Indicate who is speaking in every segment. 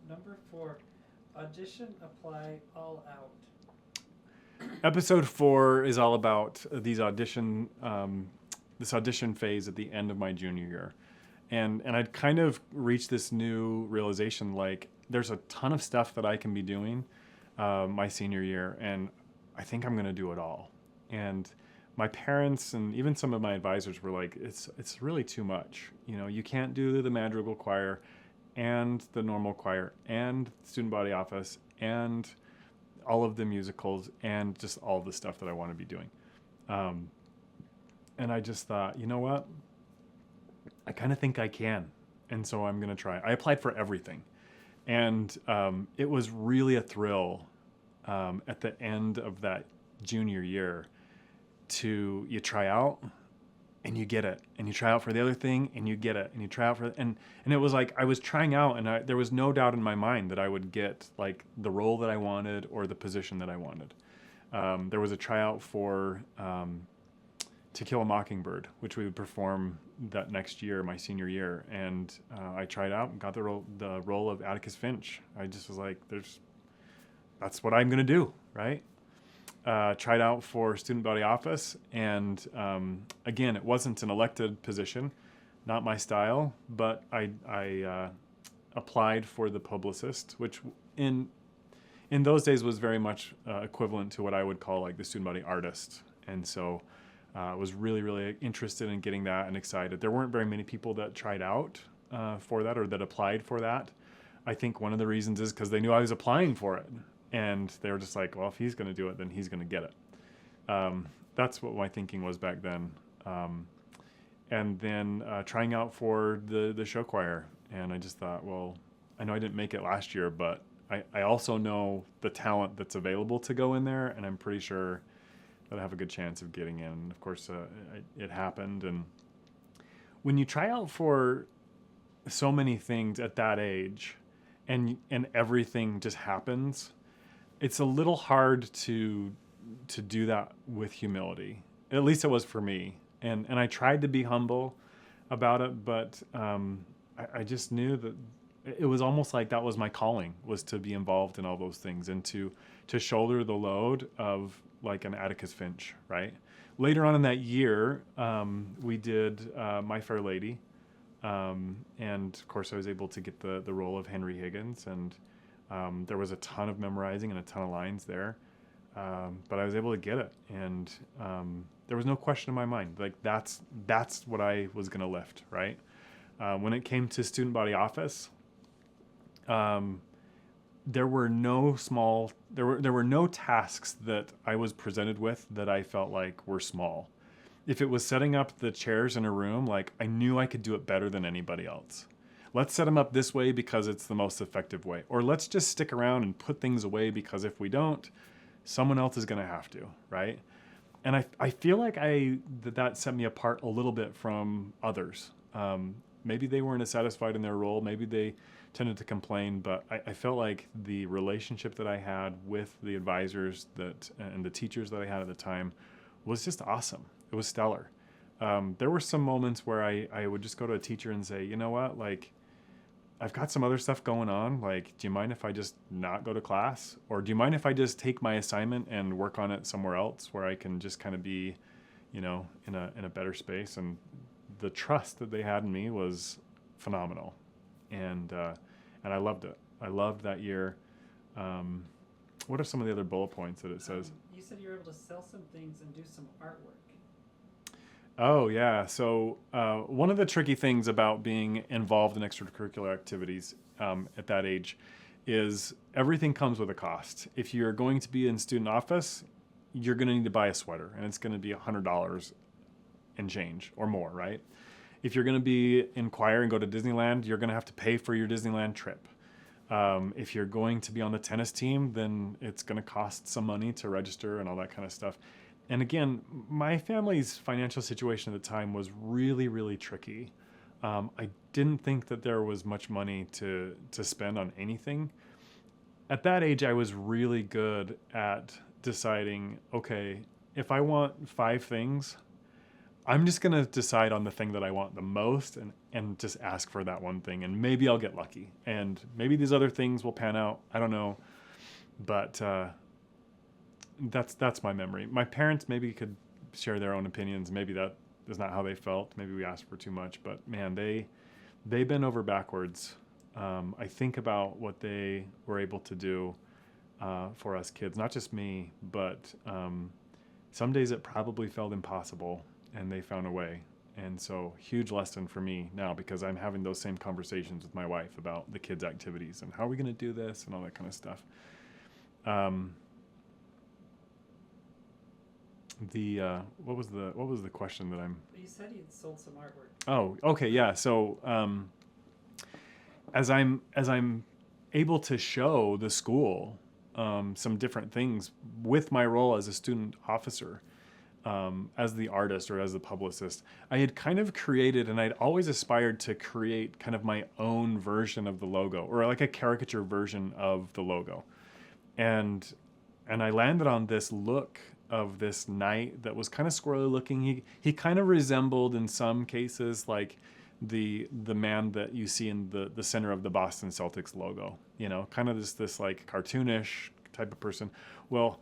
Speaker 1: Number 4, audition, apply, all out.
Speaker 2: Episode 4 is all about this audition phase at the end of my junior year. And I'd kind of reached this new realization, like there's a ton of stuff that I can be doing my senior year, and I think I'm going to do it all. And my parents and even some of my advisors were like, it's really too much. You know, you can't do the madrigal choir and the normal choir and student body office and all of the musicals and just all the stuff that I want to be doing. And I just thought, you know what? I kind of think I can. And so I'm going to try. I applied for everything. And it was really a thrill at the end of that junior year you try out and you get it, and you try out for the other thing and you get it, and you try out for and it was like I was trying out, and there was no doubt in my mind that I would get like the role that I wanted or the position that I wanted. There was a tryout for To Kill a Mockingbird, which we would perform that next year, my senior year, and I tried out and got the role of Atticus Finch. I just was like, that's what I'm gonna do, right? Tried out for student body office, and again, it wasn't an elected position, not my style, but I applied for the publicist, which in those days was very much equivalent to what I would call like the student body artist, and so I was really, really interested in getting that and excited. There weren't very many people that tried out for that or that applied for that. I think one of the reasons is because they knew I was applying for it. And they were just like, well, if he's going to do it, then he's going to get it. That's what my thinking was back then. And then trying out for the show choir. And I just thought, well, I know I didn't make it last year, but I also know the talent that's available to go in there. And I'm pretty sure that I have a good chance of getting in. And of course, it happened. And when you try out for so many things at that age and everything just happens, it's a little hard to do that with humility. At least it was for me. And I tried to be humble about it, but I just knew that it was almost like that was my calling, was to be involved in all those things and to shoulder the load of like an Atticus Finch, right? Later on in that year, we did My Fair Lady. And of course I was able to get the role of Henry Higgins, and there was a ton of memorizing and a ton of lines there, but I was able to get it, and there was no question in my mind. Like that's what I was going to lift, right? When it came to student body office, there were no tasks that I was presented with that I felt like were small. If it was setting up the chairs in a room, like I knew I could do it better than anybody else. Let's set them up this way because it's the most effective way. Or let's just stick around and put things away because if we don't, someone else is going to have to, right? And I feel like that set me apart a little bit from others. Maybe they weren't as satisfied in their role. Maybe they tended to complain, but I felt like the relationship that I had with the advisors and the teachers that I had at the time was just awesome. It was stellar. There were some moments where I would just go to a teacher and say, you know what, like, I've got some other stuff going on. Like, do you mind if I just not go to class? Or do you mind if I just take my assignment and work on it somewhere else where I can just kind of be, you know, in a better space? And the trust that they had in me was phenomenal. And I loved it. I loved that year. What are some of the other bullet points that it says?
Speaker 1: You said you were able to sell some things and do some artwork.
Speaker 2: Oh, yeah. So one of the tricky things about being involved in extracurricular activities at that age is everything comes with a cost. If you're going to be in student office, you're going to need to buy a sweater, and it's going to be $100 and change or more, right? If you're going to be in choir and go to Disneyland, you're going to have to pay for your Disneyland trip. If you're going to be on the tennis team, then it's going to cost some money to register and all that kind of stuff. And again, my family's financial situation at the time was really, really tricky. I didn't think that there was much money to spend on anything. At that age, I was really good at deciding, okay, if I want 5 things, I'm just going to decide on the thing that I want the most and just ask for that one thing. And maybe I'll get lucky. And maybe these other things will pan out. I don't know. But that's my memory. My parents maybe could share their own opinions. Maybe that is not how they felt. Maybe we asked for too much. But man, they bent over backwards. I think about what they were able to do for us kids. Not just me, but some days it probably felt impossible. And they found a way. And so huge lesson for me now, because I'm having those same conversations with my wife about the kids' activities and how are we going to do this and all that kind of stuff. What was the question that I'm...
Speaker 1: You said you'd sold some artwork.
Speaker 2: Oh, okay. Yeah. So, as I'm able to show the school, some different things with my role as a student officer, as the artist or as the publicist, I had kind of created, and I'd always aspired to create kind of my own version of the logo, or like a caricature version of the logo. And I landed on this look of this knight that was kind of squirrely looking. He kind of resembled in some cases like the man that you see in the center of the Boston Celtics logo, you know, kind of this like cartoonish type of person. Well,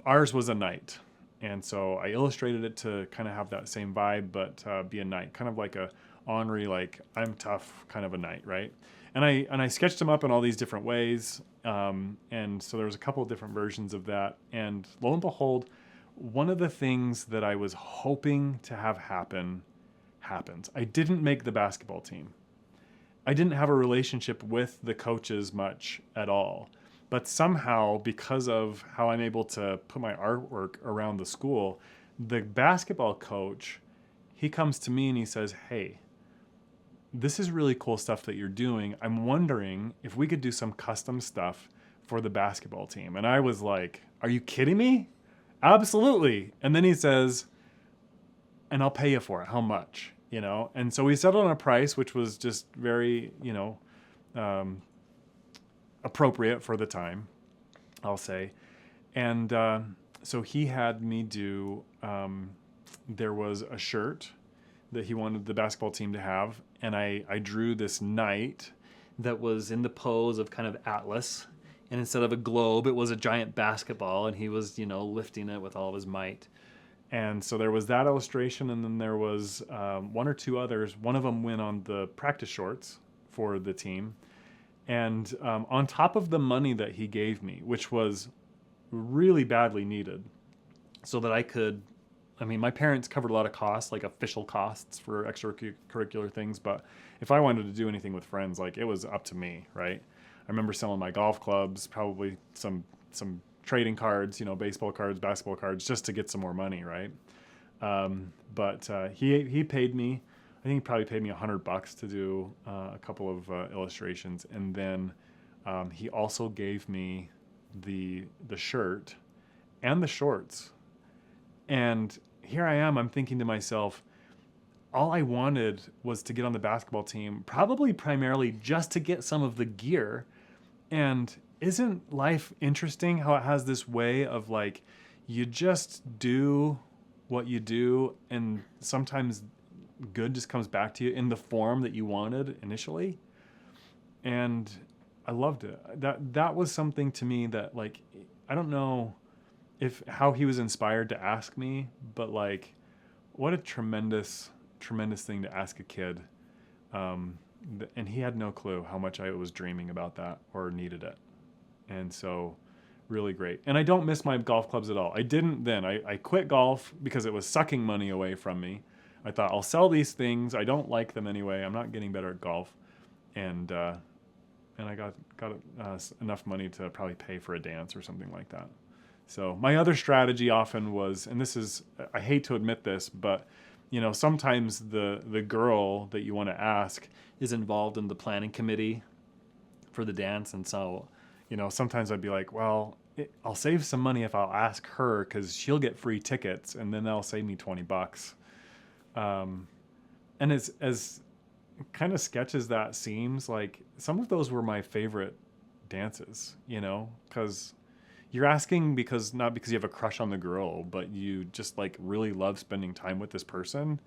Speaker 2: ours was a knight. And so I illustrated it to kind of have that same vibe, but be a knight, kind of like a ornery, like I'm tough kind of a knight, right? And I sketched him up in all these different ways. And so there was a couple of different versions of that. And lo and behold, one of the things that I was hoping to have happen happens. I didn't make the basketball team. I didn't have a relationship with the coaches much at all. But somehow, because of how I'm able to put my artwork around the school, the basketball coach, he comes to me and he says, hey, this is really cool stuff that you're doing. I'm wondering if we could do some custom stuff for the basketball team. And I was like, are you kidding me? Absolutely. And then he says, and I'll pay you for it. How much? You know? And so we settled on a price, which was just very, appropriate for the time, I'll say. And so he had me do, there was a shirt that he wanted the basketball team to have. And I drew this knight that was in the pose of kind of Atlas. And instead of a globe, it was a giant basketball. And he was, lifting it with all of his might. And so there was that illustration. And then there was one or two others. One of them went on the practice shorts for the team. And on top of the money that he gave me, which was really badly needed, so that I could, my parents covered a lot of costs, like official costs for extracurricular things. But if I wanted to do anything with friends, like it was up to me, right? I remember selling my golf clubs, probably some trading cards, baseball cards, basketball cards, just to get some more money, right? But he paid me. I think he probably paid me $100 to do a couple of illustrations, and then he also gave me the shirt and the shorts. And here I am, I'm thinking to myself, all I wanted was to get on the basketball team, probably primarily just to get some of the gear. And isn't life interesting how it has this way of like, you just do what you do, and sometimes good just comes back to you in the form that you wanted initially. And I loved it. That was something to me that, like, I don't know how he was inspired to ask me, but like, what a tremendous thing to ask a kid. And he had no clue how much I was dreaming about that or needed it. And so really great. And I don't miss my golf clubs at all. I didn't then. I quit golf because it was sucking money away from me. I thought, I'll sell these things. I don't like them anyway. I'm not getting better at golf. And I got enough money to probably pay for a dance or something like that. So my other strategy often was, and this is, I hate to admit this, but sometimes the girl that you want to ask is involved in the planning committee for the dance. And so, sometimes I'd be like, well, I'll save some money if I'll ask her, because she'll get free tickets, and then that'll save me $20. And as kind of sketch as that seems, like some of those were my favorite dances, because you're asking because not because you have a crush on the girl, but you just like really love spending time with this person.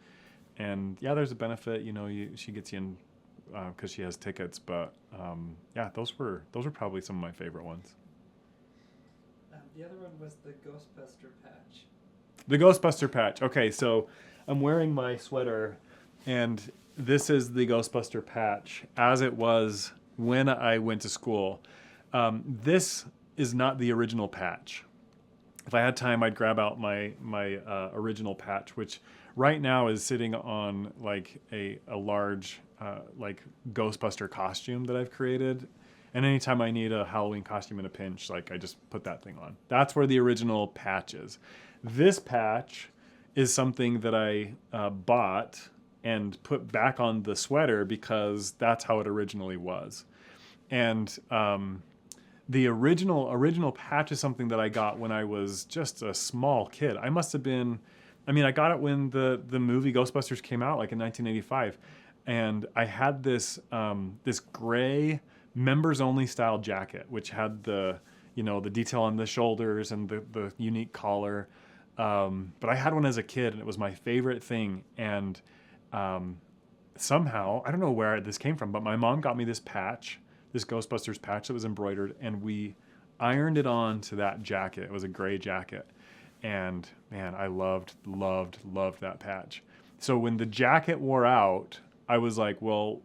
Speaker 2: And yeah, there's a benefit, she gets you in because she has tickets. But yeah, those were probably some of my favorite ones.
Speaker 1: The other one was the Ghostbuster patch.
Speaker 2: The Ghostbuster patch. Okay, so I'm wearing my sweater, and this is the Ghostbuster patch as it was when I went to school. This is not the original patch. If I had time, I'd grab out my original patch, which right now is sitting on like a large like Ghostbuster costume that I've created. And anytime I need a Halloween costume in a pinch, like I just put that thing on. That's where the original patch is. This patch is something that I bought and put back on the sweater because that's how it originally was. And the original patch is something that I got when I was just a small kid. I must have been, I got it when the movie Ghostbusters came out, like in 1985. And I had this gray members only style jacket, which had the detail on the shoulders and the unique collar. But I had one as a kid, and it was my favorite thing. And somehow, I don't know where this came from, but my mom got me this patch, this Ghostbusters patch that was embroidered, and we ironed it on to that jacket. It was a gray jacket. And man, I loved that patch. So when the jacket wore out, I was like, well,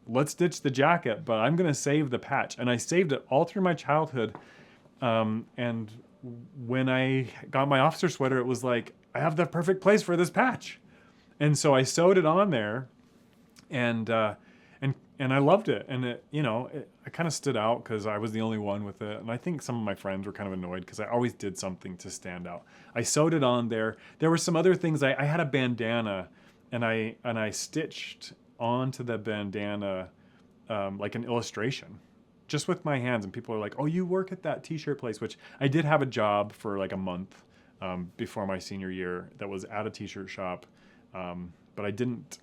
Speaker 2: let's ditch the jacket, but I'm going to save the patch. And I saved it all through my childhood. And when I got my officer sweater, it was like, I have the perfect place for this patch. And so I sewed it on there, and I loved it. And I kind of stood out because I was the only one with it. And I think some of my friends were kind of annoyed because I always did something to stand out. I sewed it on there. There were some other things. I had a bandana, and I stitched onto the bandana like an illustration just with my hands. And people are like, oh, you work at that t-shirt place, which I did have a job for like a month before my senior year that was at a t-shirt shop. But I didn't,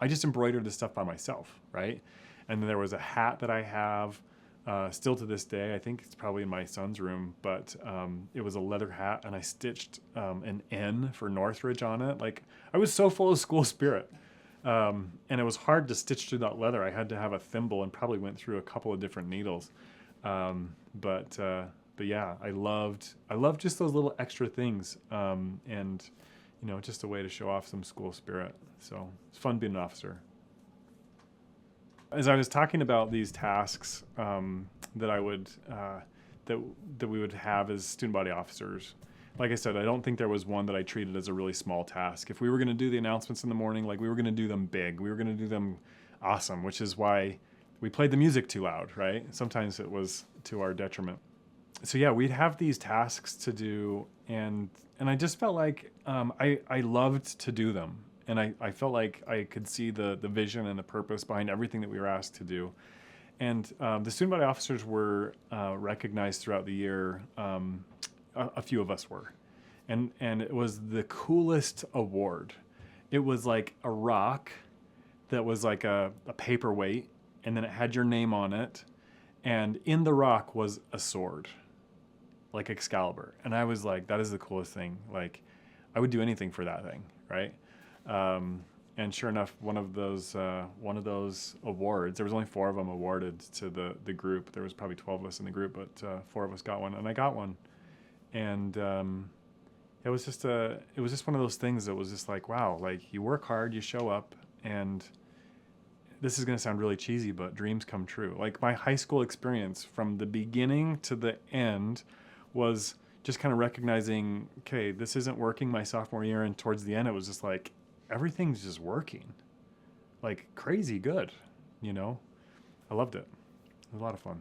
Speaker 2: I just embroidered this stuff by myself, right? And then there was a hat that I have still to this day. I think it's probably in my son's room, but it was a leather hat, and I stitched an N for Northridge on it. Like, I was so full of school spirit. And it was hard to stitch through that leather. I had to have a thimble and probably went through a couple of different needles. But yeah, I loved just those little extra things. And just a way to show off some school spirit. So it's fun being an officer. As I was talking about these tasks that I would that we would have as student body officers, like I said, I don't think there was one that I treated as a really small task. If we were going to do the announcements in the morning, like we were going to do them big, we were going to do them awesome, which is why we played the music too loud, right? Sometimes it was to our detriment. So yeah, we'd have these tasks to do, and I just felt like I loved to do them. And I felt like I could see the vision and the purpose behind everything that we were asked to do. And the student body officers were recognized throughout the year. A few of us were. And it was the coolest award. It was like a rock that was like a paperweight, and then it had your name on it. And in the rock was a sword, like Excalibur. And I was like, that is the coolest thing. Like, I would do anything for that thing, right? And sure enough, one of those awards, there was only 4 of them awarded to the group. There was probably 12 of us in the group, but 4 of us got one, and I got one. And it was just one of those things that was just like, wow, like you work hard, you show up, and this is going to sound really cheesy, but dreams come true. Like my high school experience from the beginning to the end was just kind of recognizing, okay, this isn't working my sophomore year. And towards the end, it was just like, everything's just working like crazy good. I loved it. It was a lot of fun.